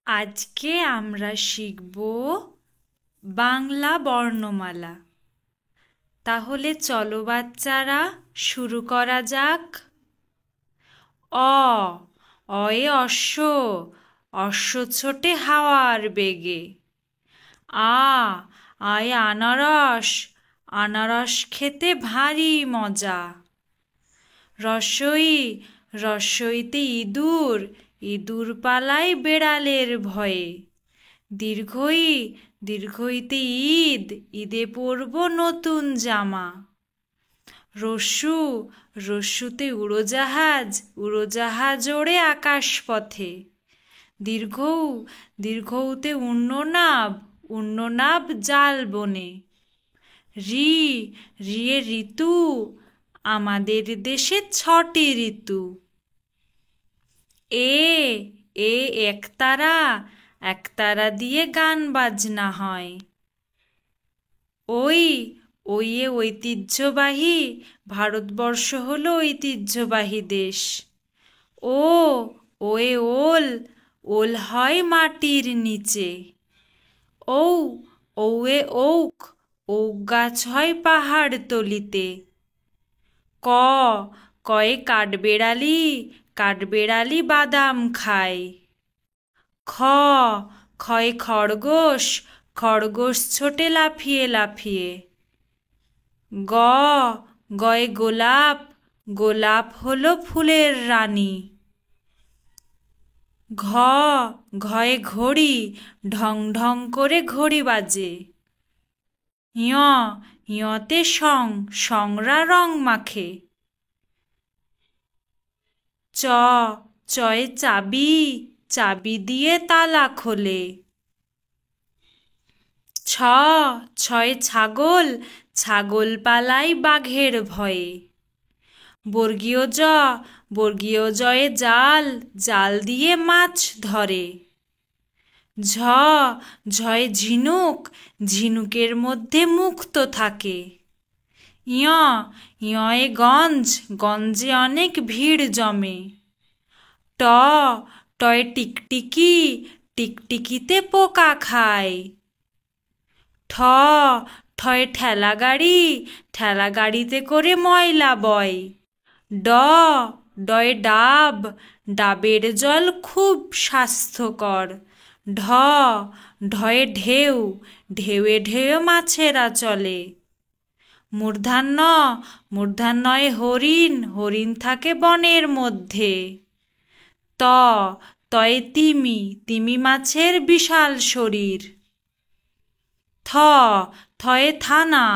আজকে আমরা শিখব বাংলা বর্ণমালা। তাহলে চলো বাচ্চারা, শুরু করা যাক। অ অয়ে অশ্ব, অশ্ব ছোটে হাওয়ার বেগে। আ আয়ে আনারস, আনারস খেতে ভারী মজা। রসই রসইতে ইঁদুর, ইঁদুর পালায় বেড়ালের ভয়ে। দীর্ঘই দীর্ঘইতে ঈদ, ঈদে পরব নতুন জামা। রস্যু রস্যুতে উড়োজাহাজ, উড়োজাহাজ ওড়ে আকাশ পথে। দীর্ঘৌ দীর্ঘৌতে উন্ননাব, উন্ননাব জাল বনে। রি রিয়ে ঋতু, আমাদের দেশে 6টি ঋতু। এ এ একতারা, একতারা দিয়ে গান বাজনা হয়। ওই ওইয়ে ঐতিহ্যবাহী, ভারতবর্ষ হলো ঐতিহ্যবাহী দেশ। ও ওয়ে ওল, ওল হয় মাটির নিচে। ঔ ঔয়ে ঔক, ঔক গাছ হয় পাহাড় তলিতে। ক কয়ে কাঠবেড়ালি, কাঠবেড়ালি বাদাম খায়। খ খয়ে খরগোশ, খরগোশ ছোটে লাফিয়ে লাফিয়ে। গ গয়ে গোলাপ, গোলাপ হলো ফুলের রানী। ঘ ঘয়ে ঘড়ি, ঢং ঢং করে ঘড়ি বাজে। ঞ ঞতে সং, সংরা রং মাখে। চ চয়ে চাবি, চাবি দিয়ে তালা খোলে। ছ ছয়ে ছাগল, ছাগল পালায় বাঘের ভয়ে। বর্গীয় জ, বর্গীয় জয়ে জাল, জাল দিয়ে মাছ ধরে। ঝ ঝয়ে ঝিনুক, ঝিনুকের মধ্যে মুক্ত থাকে। ঞ ঞয়ে গঞ্জ, গঞ্জে অনেক ভিড় জমে। ট টয়ে টিকটিকি, টিকটিকিতে পোকা খায়। ঠ ঠয়ে ঠেলা গাড়ি, ঠেলা গাড়িতে করে ময়লা বয়। ড ডয়ে ডাব, ডাবের জল খুব স্বাস্থ্যকর। ঢ ঢয়ে ঢেউ, ঢেউয়ে ঢেউয়ে মাছেরা চলে। মূর্ধন্য মূর্ধন্যয়ে হরিণ, হরিণ থাকে বনের মধ্যে। ত তয়ে তিমি, তিমি মাছের বিশাল শরীর। থ থয়ে থানা,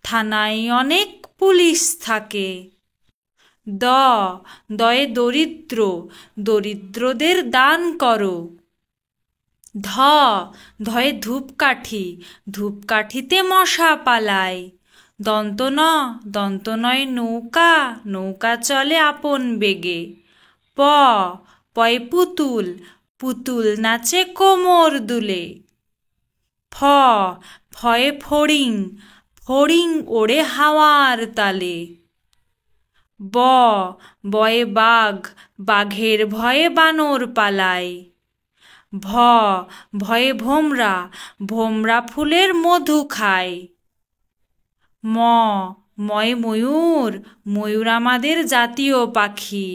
থানায় অনেক পুলিশ থাকে। দ দয়ে দরিদ্র, দরিদ্রদের দান করো। ধ ধয়ে ধূপকাঠি, ধূপকাঠিতে মশা পালায়। দন্ত ন দন্ত নয়ে নৌকা, নৌকা চলে আপন বেগে। প পয়ে পুতুল, পুতুল নাচে কোমর দুলে। ফ ফয়ে ফড়িং, ফড়িং ওড়ে হাওয়ার তালে। ব বয়ে বাঘ, বাঘের ভয়ে বানর পালায়। ভ ভয়ে ভোমরা, ভোমরা ফুলের মধু খায়। ম ময়ে ময়ূর, ময়ূর আমাদের জাতীয় পাখি।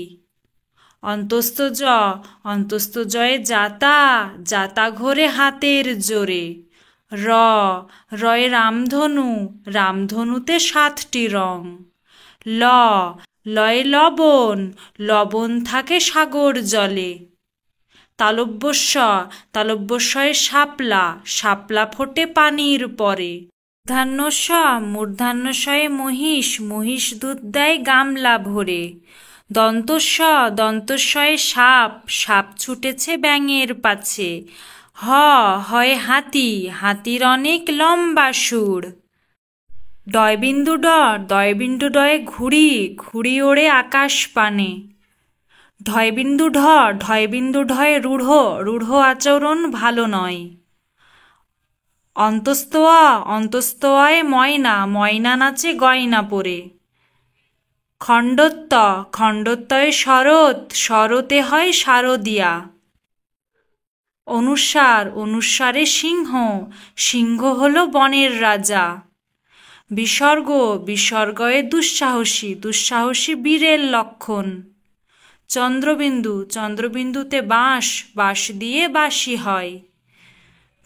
অন্তস্থ জ, অন্তস্থ জয়ে জাতা, জাতা ঘোরে হাতের জোরে। র রয়ে রামধনু, রামধনুতে 7টি রং। ল লয়ে লবণ, লবণ থাকে সাগর জলে। তালব্যস্য, তালব্যস্যয়ে শাপলা, শাপলা ফোটে পানির পরে। মূর্ধন্য ষ, মূর্ধন্য শয়ে মহিষ, মহিষ দুধ দেয় গামলা ভরে। দন্তস্ব, দন্তস্বয়ে সাপ, সাপ ছুটেছে ব্যাঙের পাছে। হ হয়ে হাতি, হাতির অনেক লম্বা সুর। ডয়বিন্দু ড, ডয়বিন্দু ডয়ে ঘুড়ি, ঘুড়ি ওড়ে আকাশ পানে। ঢয়বিন্দু ঢ, ঢয়বিন্দু ঢয়ে রূঢ়, রূঢ় আচরণ ভালো নয়। অন্তস্থ অ, অন্তস্থ অয়ে ময়না, ময়না নাচে গয়না পরে। খণ্ডত্ব, খণ্ডত্বয়ে শরৎ, শরতে হয় শারদিয়া। অনুসার, অনুসারে সিংহ, সিংহ হলো বনের রাজা। বিসর্গ, বিসর্গয়ে দুঃসাহসী, দুঃসাহসী বীরের লক্ষণ। চন্দ্রবিন্দু, চন্দ্রবিন্দুতে বাঁশ, বাঁশ দিয়ে বাঁশি হয়।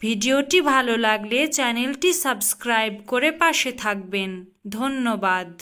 ভিডিওটি ভালো লাগলে চ্যানেলটি সাবস্ক্রাইব করে পাশে থাকবেন। ধন্যবাদ।